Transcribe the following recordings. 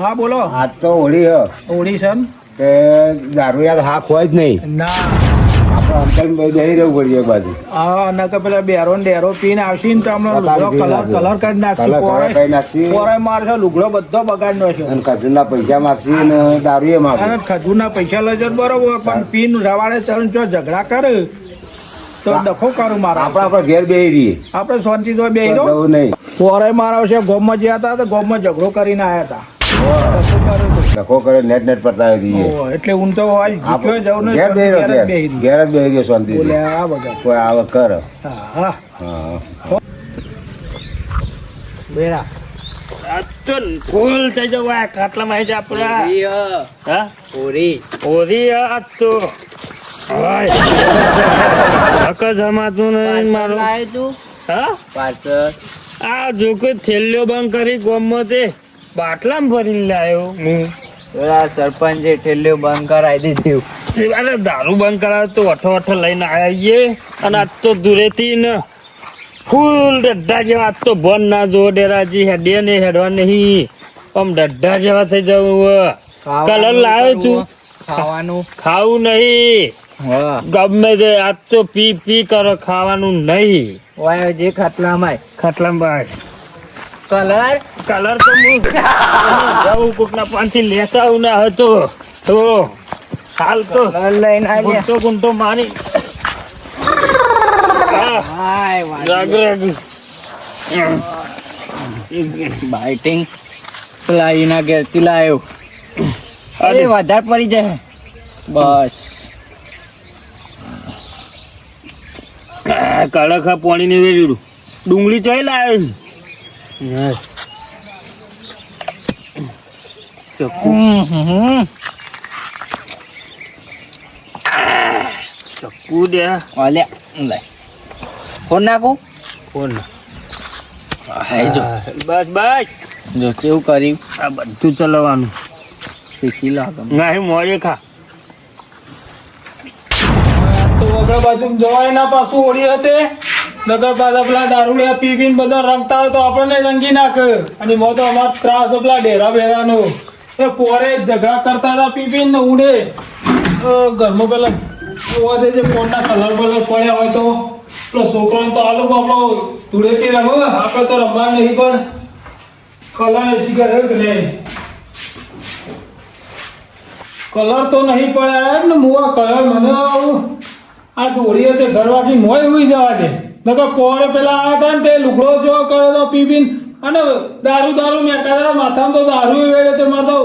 હા બોલો. આજ તો હોળી હોળી છે ને? કે દારૂ યાદ હાક હોય જ નહીં. ના આપણે અંતર જઈ રહેવું પડે એક બાજુ. હા નકર પેલા બેરો ને ડેરો પીને આવશે ને તો હમણાં લુગડો કલર કરી નાખી પોરાય મારશે લુગડો બધો બગાડી નાખ્યો અને ખજૂરના પૈસા માગશી ને દારૂ એ માગશે. અને ખજૂરના પૈસા લેજો બરોબર પણ પીન રવાડે ચલ જો ઝઘડા કરે તો ડખો કરું મારા. આપણે ઘેર બેહી રહીએ, આપણે શાંતિ તો બે જવું નહીં. પોરાય મારા છે ગોમમાં જ્યાં હતા તો ગોમમાં ઝઘડો કરીને આવ્યા હતા. ડખો કરે નેટ પતાવી દઈએ. એટલે હું તો જીત્યો જાઉં ને ઘેર જ બેહી રહ્યો શાંતિ. આ બધા કોઈ આવક કર. હા બેરા ફૂલ થઈ જવા ખાટલામાં આવી જા આપડા. ઓરી આ તો જમાતું નહીં મારું. હા આ જો કોઈ થેલીઓ બંધ કરી ગોમમાં તે બાટલામાં ભરીને લાવ્યો હું. સરપંચે ઠેલ્યો બંધ કરાવી દીધું. અરે દારૂ બંધ કરાવે તો અઠો લઈને આવીએ અને આજ તો દૂરેથી ને ફૂલ ડઢા જેવા. આજ તો ભન ના જો ડેરાજી હેડે ને હેડવા નહીં આમ ડઢા જેવા થઈ જવું. કલર લાવ્યો છું ખાવું નહીં ગમે તે. આજ તો પી કરો ખાવાનું નહીં. જે ખાટલામાં કલર તો હું જવું કોકના પાનથી લેતા આવું ના હતો તો હાલ તો ગુંટો મારી બાઇટિંગ પેલા એના ઘેરથી લાવ્યો. અરે વધારે પડી જાય બસ. કડક પાણી ને વેડ્યું ડુંગળી ચોઈ લાવ્યો. ચક્કુ દે ફોન નાખું ફોન બસ જો કેવું કર્યું. આ બધું ચલાવવાનું શીખી લાગે. નહીં મોડે ખા તો વગર બાજુ જવાય ના પાછું હોળી હતી નગર પાછા પેલા દારૂડિયા પી પીને બધા રંગતા હોય તો આપણને રંગી નાખે. અને મો તો અમાર ત્રાસ પેલા ડેરા બેરાનો એ પોરે ઝઘડા કરતા હતા પી પીને ને ઉડે ઘરમાં પેલા જોવા જે ફોનના કલર પડ્યા હોય તો પેલો છોકરાને તો આલો આપણો ધૂળેથી રમે આપણે તો રમવા નહીં પણ કલર શીખર કે નહીં કલર તો નહીં પડ્યા ને મુવા કલર મને આ હોળી હતી ઘરવાથી મોય ઉઈ જવા દે નકર પોરે પેલા આવ્યા હતા ને તે લુગડો જેવો કરે તો પી અને દારૂ મેકાતા માથામાં તો દારૂ વેડે તો મારે તો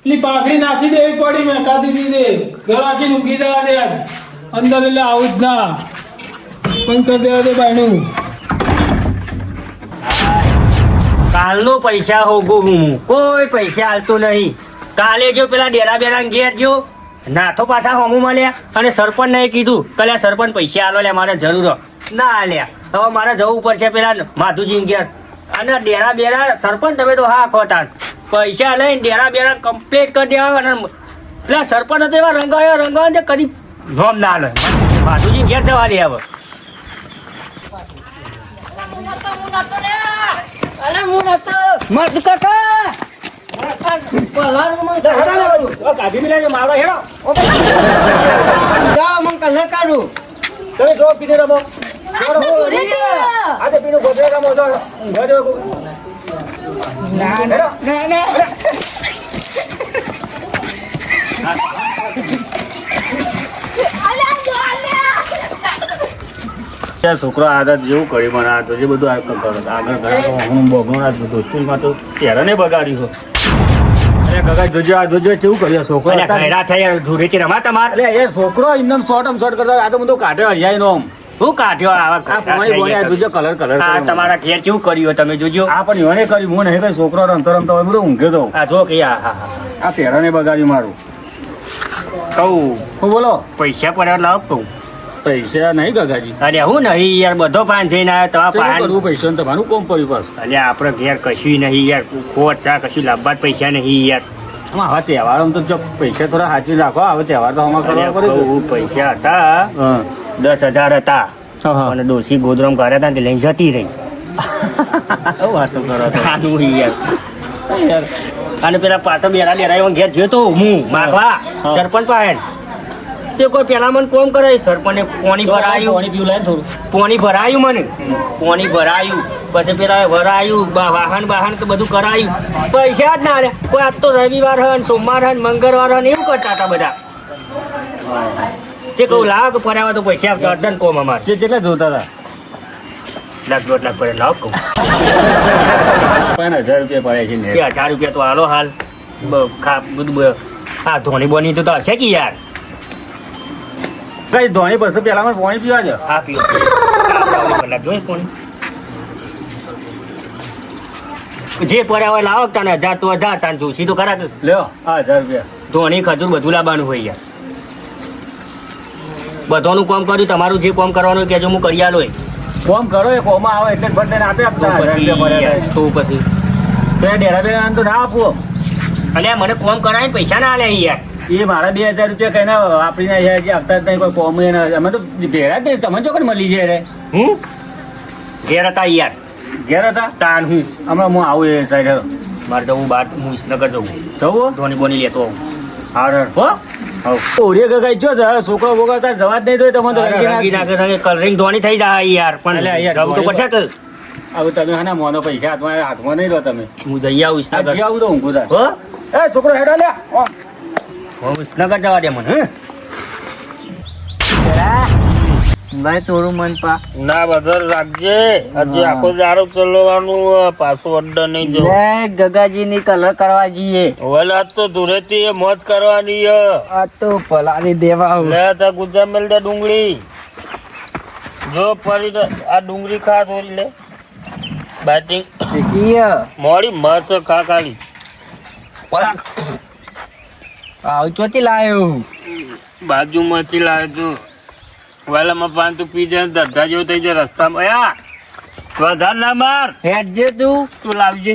પેલી પાઘડી નાખી દેવી પડી મેકાતી દીધી ઘર આખી ઊંઘી જવા દે અંદર એટલે આવું જ ના બંધ કરી દેવા દે બાયણું. કાલનો પૈસા હોગું હું કોઈ પૈસા હાલતો નહીં. કાલે જો પેલા ડેરા બેરા ઘેર જો નાથો પાછા હોમું મળ્યા અને સરપંચ ને કીધું કલ્યા સરપંચ પૈસા આલો લે મારે જરૂર ના આલ્યા. હવે મારે જવું પડશે પેલા માધુજી ઘેર અને ડેરા બેરા સરપંચ તમે તો હા ખોટા પૈસા લઈને ડેરા બેરા કમ્પ્લીટ કરી દેવા. અને પેલા સરપંચ હતો એવા રંગાવ્યા છે કદી નોમ ના લે. માધુજી ઘેર જવા દે હવે. મારો હેરો તમે જો પીને રમો આજે પીનું ગોદરે રમો જો છોકરો આદત જેવું કર્યું મને આ તો જે બધું આગળ બગડો દોસ્તીમાં તો ત્યારે બગાડ્યું છે. કાકા જોજો આ જોજો કેવું કર્યો છોકરો ખૈરા થયા ધૂળેથી રમા તમારે યાર છોકરો એકદમ શોર્ટ કરતા આ તો બધું કાઢ્યો હરિયાઈ નો શું કાઢ્યો જોજો કલર તમારા ઘેર કેવું કર્યું તમે જોજો. આ પણ એને કર્યું હું નહીં છોકરો રમતો હોય બધું ઊંઘ્યો તો આ જો કે આ પહેરાને બગાડ્યું મારું. કહું હું બોલો પૈસા પડ્યા લાવ કહું પૈસા નહીં ગગાજી. અરે હું નહીં યાર બધો પાન જઈને આવ્યો તો કરવું પૈસા તમારું કોમ પડ્યું પાછું. અરે આપડે ઘેર કશું નહીં યાર ખોટ ચા કશું લાવવા પૈસા નહીં યાર. હવે તહેવારો તો જો પૈસા થોડા સાચવી રાખો. હવે તહેવાર તો આમાં કરવા પડે. પૈસા હતા 10,000 હતા અને ડોસી ગોદરામ કર્યા હતા લઈને જતી રહી. વાતો કરો યાર યાર અને પેલા પાછળ બેરા ડેરા ઘેર જોયો તો હું મારવા સરપંચ પાસે તે કોઈ પેલા મને કોમ કરે સરપંચે પોણી ભરાયું પાણી પીવું લાય થોડું પોણી ભરાયું મને પોણી ભરાયું પછી પેલા ભરાયું વાહન કે બધું કરાયું પૈસા જ ના રે કોઈ આજ તો રવિવાર હન સોમવાર હન મંગળવાર હન એવું કરતા હતા બધા તે કહું લાવ કે ફર્યા તો પૈસા આપતા અડધન કોમ અમારે કેટલા જોતા હતા લાખ 2 લાખ પડે લાવ કહું 1000 રૂપિયા પડે છે ને કે 1000 રૂપિયા તો હાલો હાલ બધું આ ધોની બોની તો હશે કે યાર કઈ ધોની બસો પેલા મને પાણી પીવા દો હા પીઓ કલાક જોઈ કોણ જે પડ્યા હોય લાવો તને 1000 તો 1000 તાન જોશી તો ખરા લ્યો આ 1000 રૂપિયા ધોની ખજૂર બધું લાવવાનું હોય યાર બધાનું કામ કર્યું તમારું જે કામ કરવાનું હોય કેજો હું કરી આલો કોમ કરો એ કોમાં આવે એટલે ફટ દઈને આપે આપતા 1000 રૂપિયા પડ્યા તો પછી તો એ ડેરા બેરા તો ના આપવો અલ્યા મને કોમ કરાવીને પૈસા ના આલ્યા યાર એ મારા 2000 રૂપિયા કઈ ના આપીને જે આપતા જ નહીં કોઈ કોમ અમે તો ભેરા જ તમે જો કઈ મળી જાય રે હું ઘેર હતા યાર ઘેર હતા તાન હું હમણાં હું આવું એ સાઈડ મારે જવું બાર હું વિસનગર જવું જવું ધોની બોની લેતો આવું હાર હો ઓરે ગઈ જો છોકરો બોકરો તાર જવા જ નહીં તો તમે તો રંગી નાખે કલરિંગ ધોની થઈ જાય યાર પણ અલ્યા યાર, જવું તો પડશે કે હવે તમે હા મોનો પૈસા હાથમાં નહીં લો તમે હું જઈ આવું વિસનગર આવું તો ઊંઘું તાર હો એ છોકરો હેડો લ્યા હું વિસનગર જવા દે મને ભાઈ થોડું મન પા ના બધા રાખજે હજી આખો દારૂ ચલાવવાનું પાછું અડ્ડા નહીં જવું ગગાજી ની કલર કરવા જઈએ ઓલા તો ધૂળેટી એ મોજ કરવાની આ તો પલારી દેવા લે તા ગુજા મેલ દે ડુંગળી જો પડી આ ડુંગળી ખા થોડી લે બેટિંગ મોડી મસ્ત ખા કાઢી આવું ચોથી લાયો બાજુમાંથી લાવ્યો તું વાલામાં પાન તું પી જાય ધધા જેવું થઈ જાય રસ્તામાં યા વધાર ના માર હેડ જે તું તું લાવજે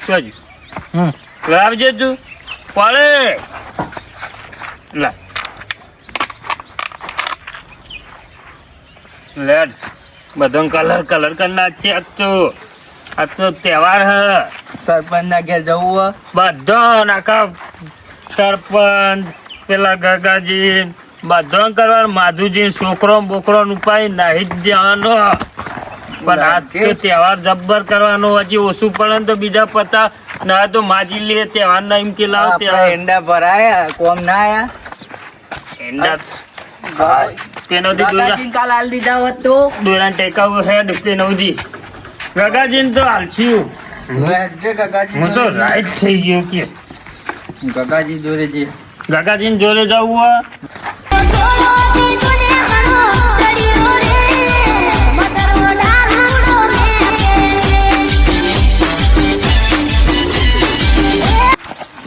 જોજે હમ લાવજે તું પડે લા લેટ બધો કલર કરી નાખીએ આજ તો તહેવાર હ સરપંચ ના ઘેર જવું બધો નાખા સરપંચ પેલા ગગાજી બધો કરવાનું માધુજી છોકરો બોકરો ઉપાય નાહી જ દેવાનો પણ આજ તો તહેવાર જબ્બર કરવાનો હજી ઓછું પડે ને તો બીજા 50 ના તો માજી લે તહેવાર ના એમ કે લાવ તહેવાર એંડા ભરાયા કોમ ના આયા એંડા પેનો દી ગગાજી કાલ હાલ દીધા હોત તો દોરાન ટેકાવું હેડ પેનો દી ગગાજી તો હાલછ્યું હેડ જે ગગાજી હું તો રાઈટ થઈ ગયો કે ગગાજી જોડે જે ગગાજી જોડે જવું હોય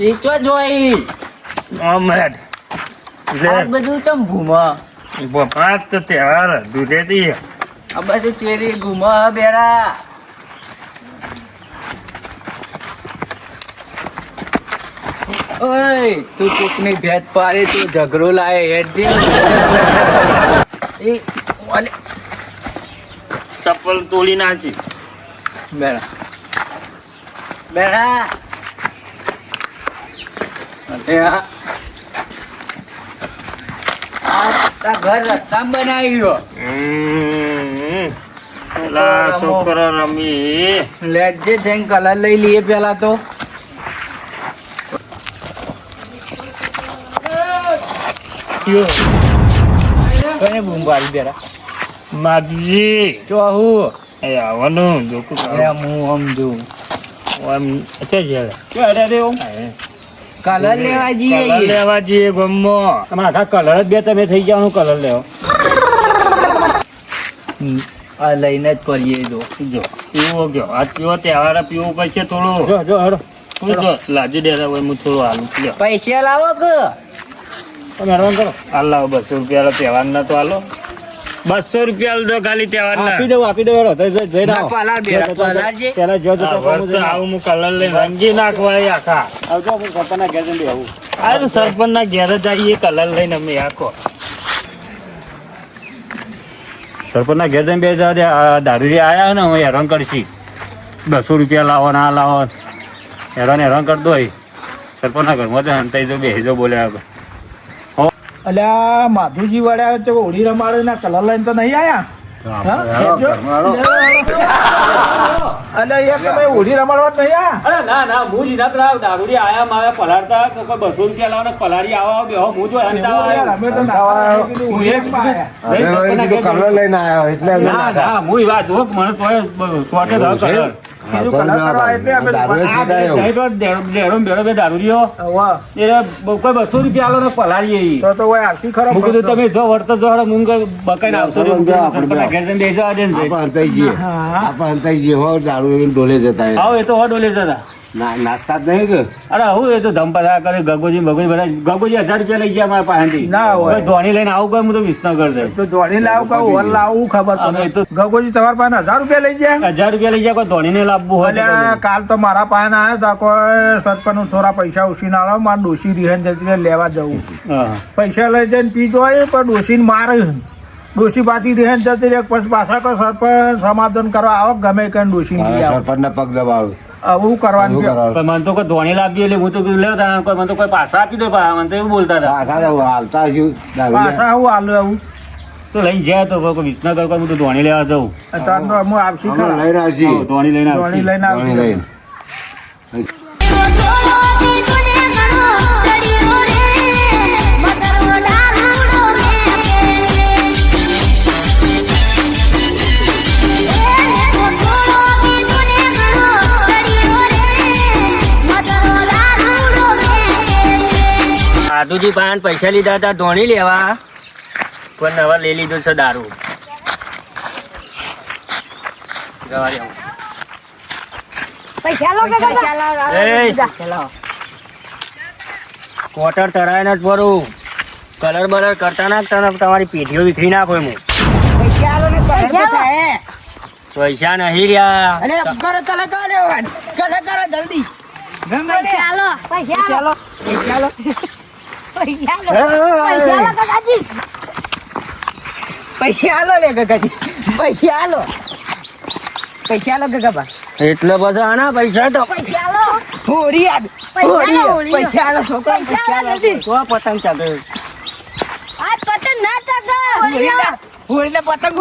એ ચો જોઈ ઓમરેડ આ બધું તમ ઘૂમા બપાત તો તહેવાર દૂધેથી આ બધું ચેરી ઘૂમા બેડા ઓય તું કોકની ભેટ પાડે તું ઝઘડો લાય હેડ જે એ ઓલે ચપ્પલ તોડી નાખી બેડા બેડા અરે આ ઘર રસ્તામાં બનાવ્યું પેલા છોકરો રમી લેટ જે જઈને કલર લઈ લઈએ પેલા તો કને બૂમ પાડી બેરા માધુજી જો હું એ આવવાનું જોકું અરે હું સમજુ આમ છે છે કલર લેવા કલર જઈએ લેવા જઈએ ગમો તમારા આખા કલર જ બે તમે થઈ ગયા હું કલર લેવો આ લઈને જ પડીએ તો જો પીવો ગયો આ પીવો તહેવાર પીવું પડશે થોડું જો હરો તું જો લાજી દેરા હોય હું થોડું હાલું લ્યો પૈસા લાવો કે તમે હરવાન કરો હાલ લાવો 200 રૂપિયા તહેવાર ના તો હાલો 200 રૂપિયા હાલ દો ખાલી તહેવાર ના આપી દો હેડો જઈ ના, પલાળ બેરા, પલાળ જે. પેલા જો તો આવું હું કલર લઈને રંગી નાખવા એ આખા આવજો હું સરપંચના ઘેર જઈને આવું આ તો સરપંચ ના ઘેર જ આવીએ કલર લઈને અમે આખો સરપંચના ઘેર જઈને બે દારૂ આયા ને હું હેરાન કરશી 200 રૂપિયા લાવો ના લાવો હેરાન કર દો સરપંચના ઘરમાં તો હંતાઈ જો બેસી જો બોલ્યા અલ્યા માધુજી વાળા તો હોળી રમાડે ના કલર લઈને તો નહીં આયા અલ્યા યાર તમે હોળી રમાડવા જ નહીં આયા અરે ના હું લીધા પેલા દારૂડી આયા મારે પલાળતા તો કોઈ 200 રૂપિયા લાવો ને પલાળી આવો બેહો હું જો હંતા યાર, અમે તો નાવા કીધું, હું એ જ કીધું. કલર લઈને આવ્યો એટલે અમે ના હું વાત જો મને તો સોટે કલર કીધું કલર કરવા એટલે અમે દારૂ આ ડેડો બેડો બે દારૂડીઓ વાહ, એ કોઈ 200 રૂપિયા આલો ને પલાળીએ તો હોય આખી ખરો હું કીધું તમે જો વળતો જો હળો મૂંગ બકાઈને આવતો રહ્યો સરપંચના ઘેર જઈને બેસી જવા દે ને આપણે હંતાઈ જઈએ આપણે હંતાઈ જઈએ હો દારૂ લઈને ડોલે જતા રહે. આવો એ તો હો ડોલે જતા નાસ્તા જ નહીં કે અરે હું એ તો ધમપા કરે ગગોજી બધા ગગોજી 1000 રૂપિયા લઈ ગયા મારા પાસેથી ના હોય. કોઈ ધોણી લઈને આવું કોઈ હું તો વિસનગર જાય તો દોડી લાવ કહું વર લાવું ખબર અમે પડે તો- ગગોજી તમારા પાસે 1000 રૂપિયા લઈ ગયા 1000 રૂપિયા લઈ ગયા કોઈ ધોણીને લાવવું હોય તો અલ્યા કાલ તો મારા પાસે આવ્યા હતા કોઈ સરપંચ થોડા પૈસા ઉછીને આલો મારે ડોશી રિહન જતી રહે, લેવા જવું હા. પૈસા લઈ જઈને પીતો હોય પણ ડોશીને મારે ડોશી પાછી રિહન જતી રહે પછી પાછા કોઈ સરપંચ સમાધાન કરવા આવો ગમે કે ડોશીને લઈ આવો સરપંચના પગ દબાવ આવું કરવાનું એવું કે કરાવે. પણ મને તો કોઈ ધોણી લાવી એટલે હું તો કીધું લેતા કોઈ મને તો કોઈ પાછા આપી દો મને તો એવું બોલતા હતા પાછા તો હાલતા હશું દારૂ પાછા આવું આલું આવું તો લઈને જાય તો કોઈ વિસનગર કોઈ હું તો ધોણી લેવા જઉં અત્યારે તો અમે આવશું અમે ખરા. લઈને આવશું. ધોણી લઈને ધોણી આવશું. લઈને ધોણી આવશું લઈને. આદુજી પાન પૈસા લીધા હતા ધોણી લેવા પણ હવે લઈ લીધું છે દારૂ જવા દે. એય, કોટર તરાય ને જ ભરું કલર બલર કરતા ના તને તમારી પેઢીઓ વિખરી નાખો એમ પૈસા નહીં રહ્યા પૈસા આલો લે ગગાજી પૈસા આલો ગગાબા એટલે પછી આના પૈસા તો હોળી યાદ પૈસા આલો છોકરા પૈસા આલો તો પતંગ ચાલે હોળી પતંગ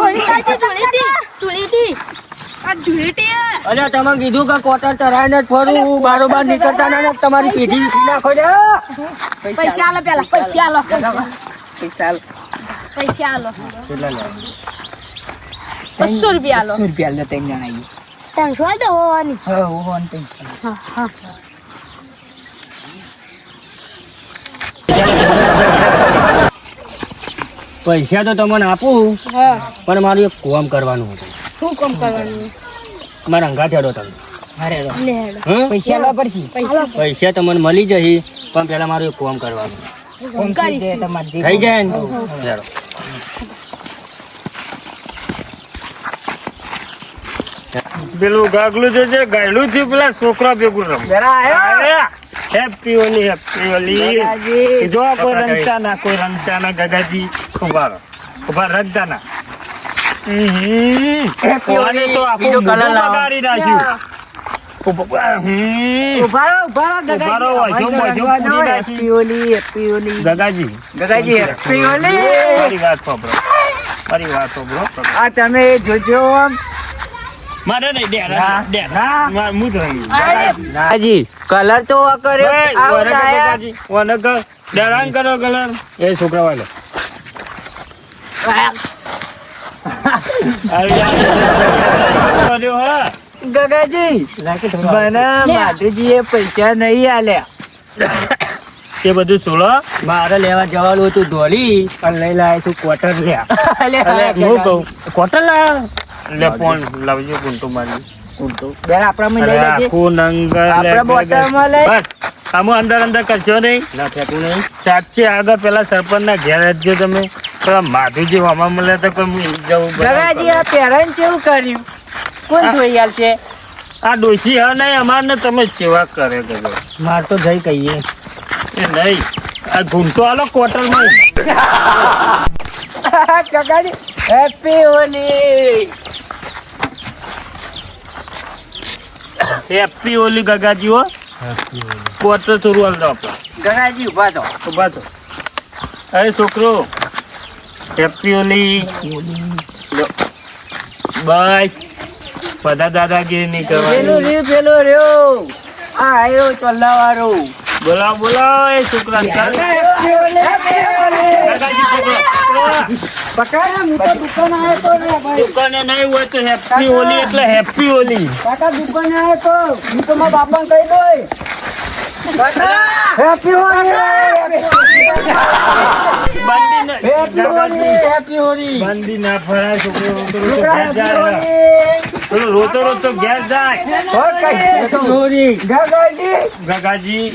અરે તમે કીધું કે કોટર તરાય ને જ ફરું બારોબાર નીકળતા ના ને તમારી પેઢી વિખરી નાખો છે પૈસા આલો પેલા પૈસા આલો પૈસા આલો પૈસા આલો કેટલા લે 200 રૂપિયા આલો 100 રૂપિયા લે ત્રણ જણા આવી 300 તો હોવાની હા હોન પૈસા હા પૈસા તો તમને આપું હા પણ મારું એક કોમ કરવાનું હતું શું કામ કરવાનું મારા અંગા ઠેડો તમે અરે લે હેડો હં? પૈસા આલો પડશે પૈસા પૈસા તમને મળી જશે પણ પેલા મારું એક કોમ કરવાનું કોમ કરી દે તમારે જે થઈ જાય ને ચાલો. પેલું ગાગલું જે છે ગાયલું થયું પેલા છોકરા ભેગું રમ હેપી ઓલી જો કોઈ રમતા ના ગગાજી ઉભા રખતા ના કોને તો આખું બીજો colour મોઢું લાવો. બગાડી નાખ્યું ઉભા રહો, હજુ પૂરી નાખી. ગગાજી ગગાજી હેપી હોલી મારી વાત સાંભળો આ તમે જોજો મારે નહીં ડેરા હું જ રહી ગગાજી કલર તો કર્યો ડેરાન કરો કલર એ છોકરા વાળો ગગાજી મને માધુજીએ પૈસા નહીં આલ્યા તે બધું સોલો મારે લેવા જવાનું હતું ધોળી અને લઈ લાવ્યો છું કોટર લ્યા હું કહું કોટલ લે ફોન લાવજો ગુંટો મારી બેન આપણા અરે આખું નંગર આપણા બોટલમાં લઈ. બસ આમ અંદર કરશો નહીં ના ફેંકું નહીં સાચે આગળ પેલા સરપંચ ના ઘેર રહેજો તમે પેલા માધુજી હમા મળે તો કોઈ જવું ગગાજી આ પેરણ કેવું કર્યું કોણ ધોઈ આલશે આ ડોશી હા નહીં અમારને તમે સેવા કરે ગયો માર તો જઈ કહીએ એ નહીં આ ઘૂંટો આલો કોટર માં ગગાજી હેપી હોલી હેપી ઓલી ગગાજી હો ક્વાર્ટર થોડું હાલ દો આપણે ગણાજી ઉભા તો ઉભા છો. અરે છોકરો હેપી હોલી. બસ બધા દાદાગીરી નહીં કરવાની. પેલો રહ્યો આ આવ્યો ચોલ્લાવાળો બોલાવો બોલાવો એ છોકરા દુકાને નહીં હોય તો હેપી હોલી એટલે હેપી હોલી. બંદી ના ફરાય છોકરો. રોતો રોતો ઘેર જાય. ગગાજી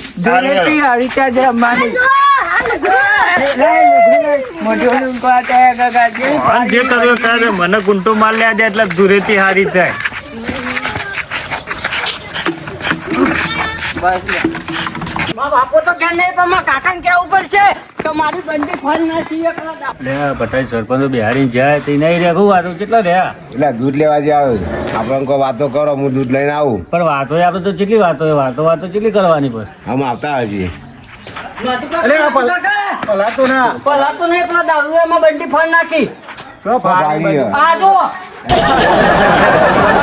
જે કર્યો કરે મને ગુંટો માર લે દે એટલે દૂરેથી હારી થાય. બાપો તો ઘેર નહીં પણ મારા કાકાને કેવું પડશે કે મારી બંડી ફરી નાખી પટાઈ સરપંચ બિહારી જાય તે નહીં રહ્યા વાતો કેટલા રહ્યા એટલે દૂધ લેવા જે આવે આપણે કોઈ વાતો કરો હું દૂધ લઈને આવું પણ વાતો આપણે તો કેટલી વાતો કેટલી કરવાની પર આમ આવતા હજી પલાતો નહીં પેલા દારૂમાં બંડી ફરી નાખી ભાગી ગયો. આ જો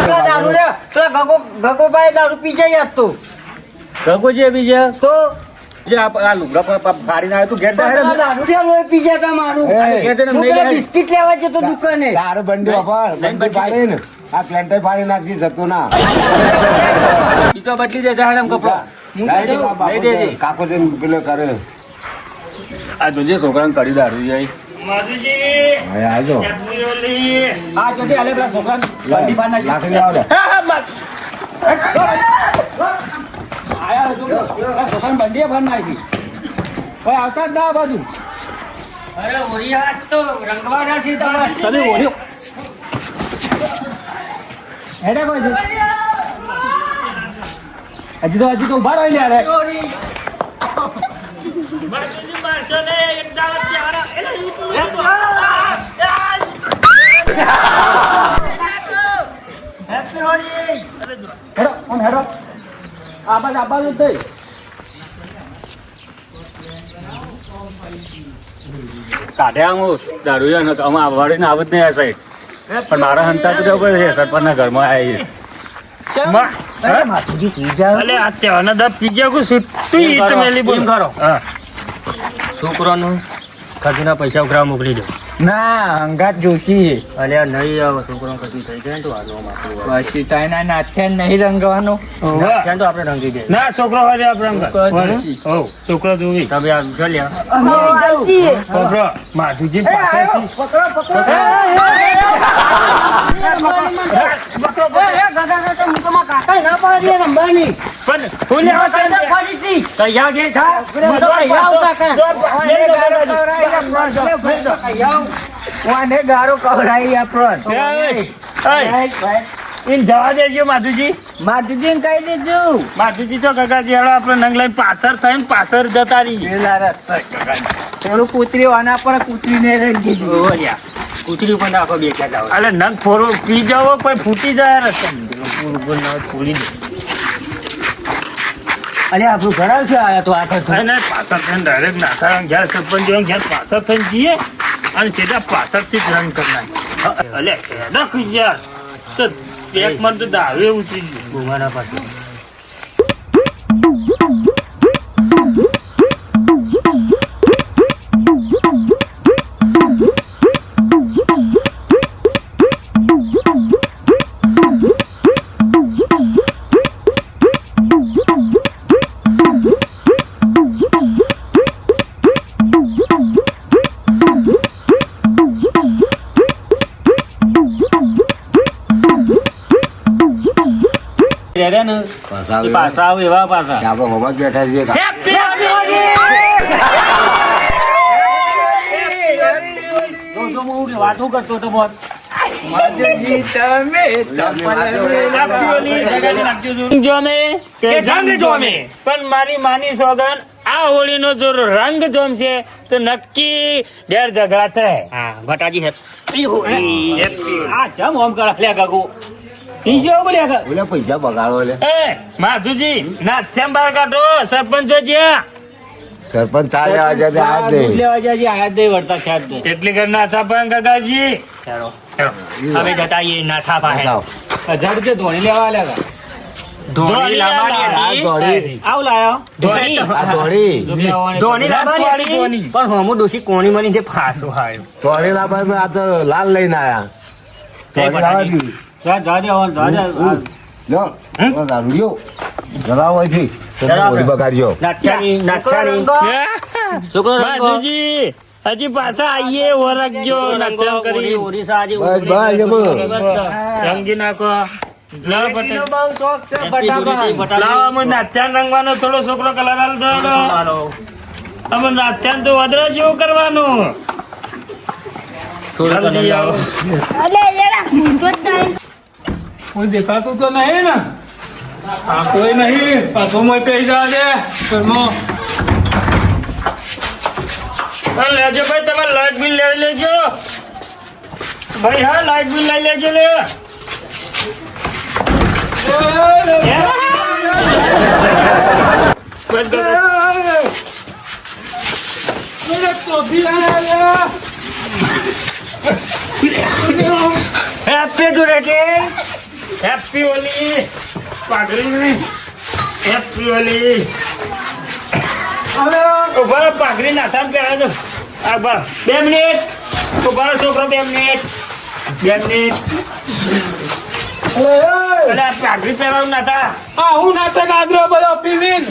પેલા દારૂ રે પેલા ગગોભાઈ દારૂ પી જાય યાદ તો ગગો છે બીજા તો જે આ લુગડા પર ફાડીને આવ્યો તું ઘેર પેલા દારૂ રે લોહી પી જાય તા મારું ઘેર જઈને હું લઈ પેલા લે. બિસ્કિટ લેવા જતો દુકાને તારું બંડી વાપર બંડી ફાડી ને આ પ્લેન્ટે ફાડી નાખી જતું ના બીજો બદલી દે જાહેર કપડો લઈ દેજે. કાકો જઈને પેલો કરે આ જોજે છોકરાને કરી દારૂ જાય માધુજી હવે આવજો હેપી હોલી. આ જોજે આલે પેલા છોકરાને બંડી બાંધ નાખી. નાખી લાવો લે. આયા છોકરો પેલા છોકરાને બંડીએ બાંધ નાખી ભાઈ આવતા જ ના આ બાજુ અરે ઓરી હાથ તો રંગવાના છે તમારે તમે ઓળ્યો હેડે કોઈ છે હજી તો ઉભા રહી લે રે માધુજી મારશો ને એક દાવત ચારા. એટલે ઈ તું એ તો. હેડો આમ હેડો આ બાજુ જ થઈ કાઢ્યા હું દારૂ અમે આવડીને આવું જ નહીં આ સાઈડ પણ મારા હંતા તો જવું પડે સરપંચના ઘરમાં આવી અલે આ ત્યાંના દા પીજા કો સુટ્ટી ઈટ મેલી બોલ. કરો. હા છોકરાનું ખર્ચના પૈસા ઉઘરા મોકલી દો ના અંગાત જોશી અલ્યા નહીં આવે છોકરો કશું થઈ જાય ને તો આનો માથું પછી તાઈના નાથે નહીં રંગવાનો ત્યાં તો આપણે રંગી દે ના છોકરો હોય આપણે અંગત. હો છોકરો જોવી તમે આ ચાલ્યા છોકરો માધુજી પાછળથી પણ હું લેવા તૈયાર છે વાને ગારો કવરાઈ આપણો ઇન જવા દેજો માધુજી. માધુજી કહી દેજો માધુજી તો ગગાજી હેડો આપણે નંગ લઈને પાછળ થઈને પાછળ જતા રહી. પેલા રસ્તા થોડું કૂતરી આના પર કૂતરીને રંગી દીધું કૂતરી ઉપર નાખો બે ક્યાં જાવ અલે નંગ ફોરો પી જાવો કોઈ ફૂટી જાય રસ્તે ફૂલી દે અરે આપણું ઘર આવશે આયા તો આ અને પાછળ થઈને ડાયરેક્ટ નાખા ઘેર સરપંચ જેવા ઘેર પાછળ થઈને જઈએ અને સીધા પાછળથી જ રંગ કરી નાખીએ. અલે કેડા ખીજાર તો એક મન તો દાવે ઉતરી ગયું ગુમાના પાસે પાછા આવે એવા પાછા આપણે હોવા જ બેઠા છીએ વાતો કરતો તો બોલ માધુજી તમે પણ મારી માની સોગન આ હોળીનો જો રંગ જોમશે તો નક્કી ઘેર ઝઘડા થાય. હા ભટાજી હેપી હોળી આ જમ ઓમ કરા લે ગગુ ઈ જો બોલ્યા કર. ઓલે પૈસા બગાડો લે એ માધુજી નાથ્યામ બહાર કાઢો સરપંચ જો જ્યાં સરપંચ ચાલે આજે આ દે દૂધ લેવા જાય આયા જ નહીં વળતા ખ્યાલ નહીં. કેટલી ઘર નાથા પણ કાકાજી ચાલો હવે જતા આવીએ નાથા પાસે બતાવો. 1000 રૂપિયા ધોણી લેવા આલ્યા હતા. ધોની લાવવાની આ હતી દોડી આવું લાયો ધોની આ દોડી ધોની લાવવાની રસવાળી હતી ધોની. પણ હમુ ડોશી કોણી મની જે ફાસો હાયો દોડી લાવવા આ તો લાલ લઈને આયા દોડી લાવવા દીધી. જા દે લો આ દારૂ લ્યો જરા હોય છે જરા દોડી બગાડજો નાથાની છોકરો રંગો. માધુજી હજી પાછા આઈએ વરગજો નાથ્યામ કરી ઓરિસ્સા આજે બસ બસ એમાં. રંગી નાખો લાવો પટેલ. નો બહુ શોખ છે હેપી ધૂળેટી ફટાફટ પટાવી. લાવો અમે નાથ્યામ રંગવાનો થોડો છોકરો કલર હાલ દો અમે નાથ્યામ તો વધરા જેવું કરવાનું જલ્દી આવો. અલે યાર મૂંઝો જ નહીં. કોઈ દેખાતું તો નહીં ને આ કોઈ નહીં પાછો મોય પૈસા દે ઘરમાં લેજો ભાઈ તમે લાઈટ બિલ લઈ લેજો ભાઈ હા લાઈટ બિલ લઈ લેજો લે હેપી ધૂળેટી. હેપી હોલી પાઘડી હેપી હોલી ઉભા રહો, પાઘડી નાથામ પહેરાજો આ બસ 2 મિનિટ ઉભા રહો છોકરો 2 મિનિટ અરે આ પાઘડી પહેરાવું નાથા આ હું નાટક આદરો બધો પીવીન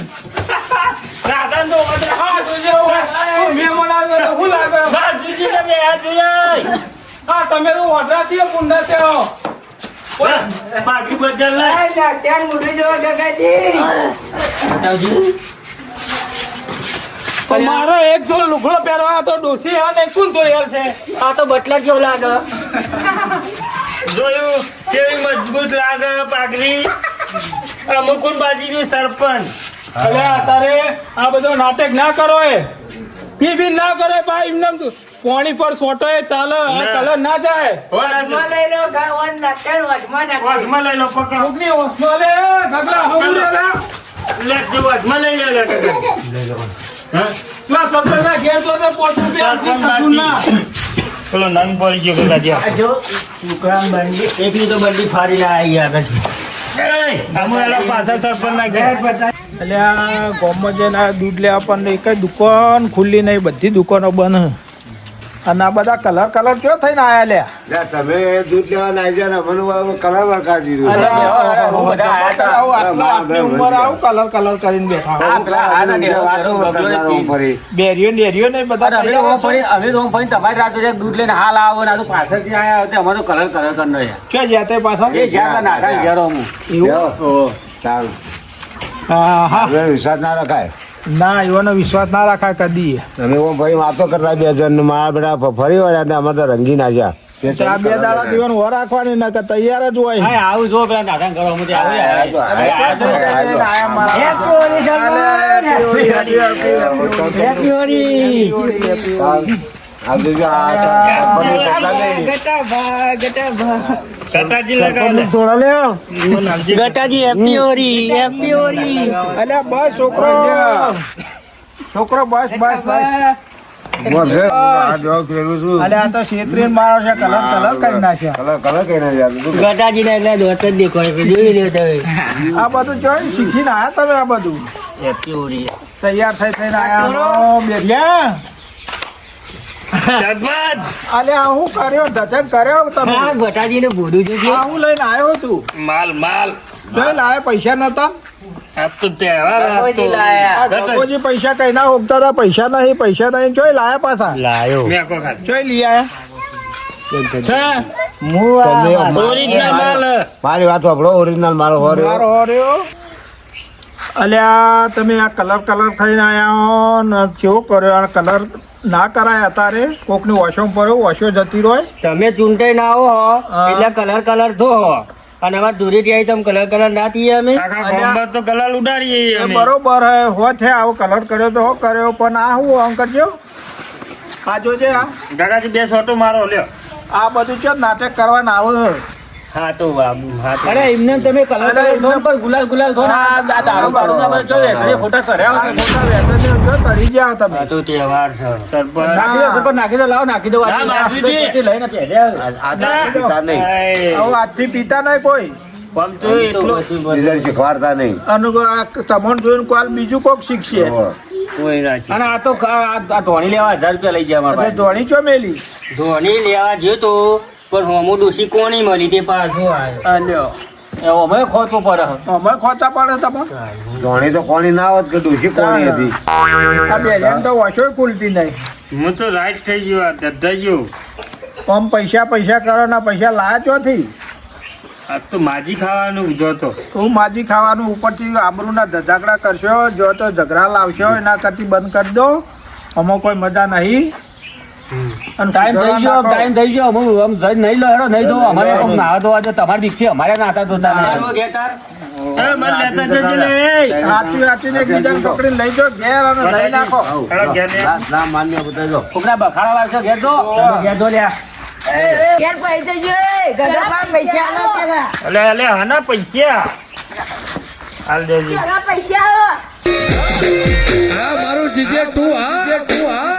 નાથા તો વધરા આ જોજે હું મહેમાન આવ્યો તો હું લાગે બાજુજી તમે આ જોઈએ હા તમે તો ઓઢરાથી પુંડા છે હો. પાઘડી બદલ લે ત્યાં મુઠી જોવા કાકાજી પણ મારો એક જોડ લુગડો પહેરવા તો ડોસી હા ને કોણ ધોયેલ છે આ તો બટલા જેવો લાગે. જોયું કેવી મજબૂત લાગે પાઘડી અમુકુન બાજીનું સરપંચ અલે તારે આ બધો નાટક ના કરો એ પી ના કરે ભાઈ એમને પાણી પર સોટો એ ચાલે આ ના. કલર ના જાય લઈ લો ગાવન નાખેલ વચમાં નાખેલ વચમાં લઈ લો પકડો કોકની હોસનો લે ગગલા હું લે લે જે વચમાં લઈ લે હા લા સરપંચના ઘેર તો 5 રૂપિયા સરપંચ કશું ના પેલો નંગ પડી ગયો કાકા આ જો છોકરા બંડી એકની તો બંડી ફાડીને આવી આગળ. અમે એલા પાછા સરપંચ ના ઘેર એટલે આ ગામમાં જઈને આ દૂધ લેવા પણ એક દુકાન ખુલ્લી નહીં બધી દુકાનો બંધ અને આ બધા કલર કયો થઈને આયા લે લે, તમે દૂધ લેવા ના આવ્યા ને મને કલર વળગાડી દીધું આટલી ઉંમર આવું કલર કરીને બેઠા વાતો કરતા ફરી બેરીઓ ડેરીઓ ને બધા અમે તો તમારી રાત સુધી દૂધ લઈને હાલ આવો ને આ તો પાછળથી આયા હતા અમે તો કલર કરનો કે જાતે પાછા એ જ્યાં નાખા ઘેરો હું એવું ચાલ હા હા હવે વિશ્વાસ ના રખાય ના એવાનો વિશ્વાસ ના રાખાય કદી અમે ઓમ ભાઈ વાતો કરતા 2 જણ મારા બેટા ફરી વળ્યા ને અમે તો રંગી નાખ્યા તો આ 2 દાડા જીવન હો રાખવાની ના કે તૈયાર જ હોય હા આવું જો પેલા નાખા ઘરો હું કટાજી લગાવ થોડા લે ગટાજી હેપી હોરી. અલ્યા બસ છોકરો બસ અલ્યા આ તો છેતરીને મારો છે કલર કરી નાખ્યા કલર કઈ ના જાય ગટાજી ને એટલે દોત જ દેખાય છે જોઈ લ્યો તમે. આ બધું જોઈ શીખીને આયા તમે આ બધું હેપી હોરી. તૈયાર થઈને આયા બેઠ્યા સરપંચ અલ્યા હું કર્યો ધચક કર્યો તમે હા ગટાજી ને ભોડું જોજો. આ હું લઈને આવ્યો તું માલ જોઈ લાયા પૈસા નતા આ તો તહેવાર હતો. આ ગગોજી પૈસા કઈ ના ઉગતા હતા પૈસા નહીં જોઈ લાયા પાછા લાયો. મેકો ખાધું. જોઈ લઈ આયા ઓરિજિનલ માલ મારી વાત સાંભળો ઓરિજિનલ મારો હોરે મારો હોર્યો અલ્યા તમે આ કલર ખાઈને આયા હો ને કેવો કર્યો આ કલર ના કરાય અત્યારે કોકની વોશો પડ્યો વોશો જતી રહે તમે ચૂંટાઈ ના આવો હો એટલે કલર ધો હો અને અમારે ધૂળેટી આવી તમે કલર ના થઈએ અમે. આખા ગામમાં તો કલાલ ઉડાડીએ એ અમે. બરોબર હે હો છે આવો કલર કર્યો તો હો કર્યો પણ આ હું આમ કરજો આ જોજે આ કાકાજી 2 શોટો મારો લ્યો આ બધું છે નાટક કરવાના આવે હા તો હા તો. અરે એમને તમે કલર થો ને પણ ગુલાલ થો ને આ દારૂ બારૂ ના બધા જો વેસરે ખોટા ચડ્યા હોય. મોટા વેપારીઓ જો કરી જાઓ તમે. આ તો તહેવાર છે સરપંચ. નાખી દો સરપંચ, નાખી દો, લાવો નાખી દો. ના, બાપુજી. લઈને પહેર્યા. આ પિતા નહીં આય. હવે આજથી પીતા નહીં કોઈ. આમ તો એટલું બીજા શીખવાડતા નહીં અને આ તમને જોઈને કોલ બીજું કોક શીખશે. કોઈ ના છે. અને આ તો આ ધોણી લેવા 1000 રૂપિયા લઈ ગયા એટલે મારા ધોણી ચો મેલી. ધોની લેવા ગયો તો પણ હોમો ડોસી કોની મળી તે પાછો આવ્યો. અલ્યો એવો અમે ખોચો પડે. અમે ખોચા પડે તમે. ધોણી તો કોની ના હોત કે ડોશી કોની હતી આ બેલેન તો વોશો ખુલતી નહીં. હું તો રાઈટ થઈ ગયો આ દદ્દાઈ ગયો. આમ પૈસા કરો ના પૈસા લાયા ચોથી. આ તો માજી ખાવાનું જોતો. હું માજી ખાવાનું ઉપરથી આબરૂના ધજાગડા કરશો, જો તો ઝઘડા લાવશો, એના કરતી બંધ કરી દો. આમાં કોઈ મજા નહીં. અને ટાઈમ થઈ ગયો, ટાઈમ થઈ ગયો. અમે આમ જઈ નહીં લો, હેડો નહીં તો અમારે આમ નાવા ધોવા છે. તમારી બીકથી અમારે નાતા ધોતા નહીં. મારો ઘેટાર. એ મને લેતા જજે ને, એ. હાચી એકબીજાને પકડીને લઈ જાઓ ઘેર અને લઈ નાખો. હેડો ઘેર ને. ના માન્ય બતાવી છોકરા બખાડા લાવશો ઘેર દો. ઘેર દો લ્યા. અલે અલે હાના પૈસા હાલ દેજી. પૈસા આવો. આ મારું જીજે તું હા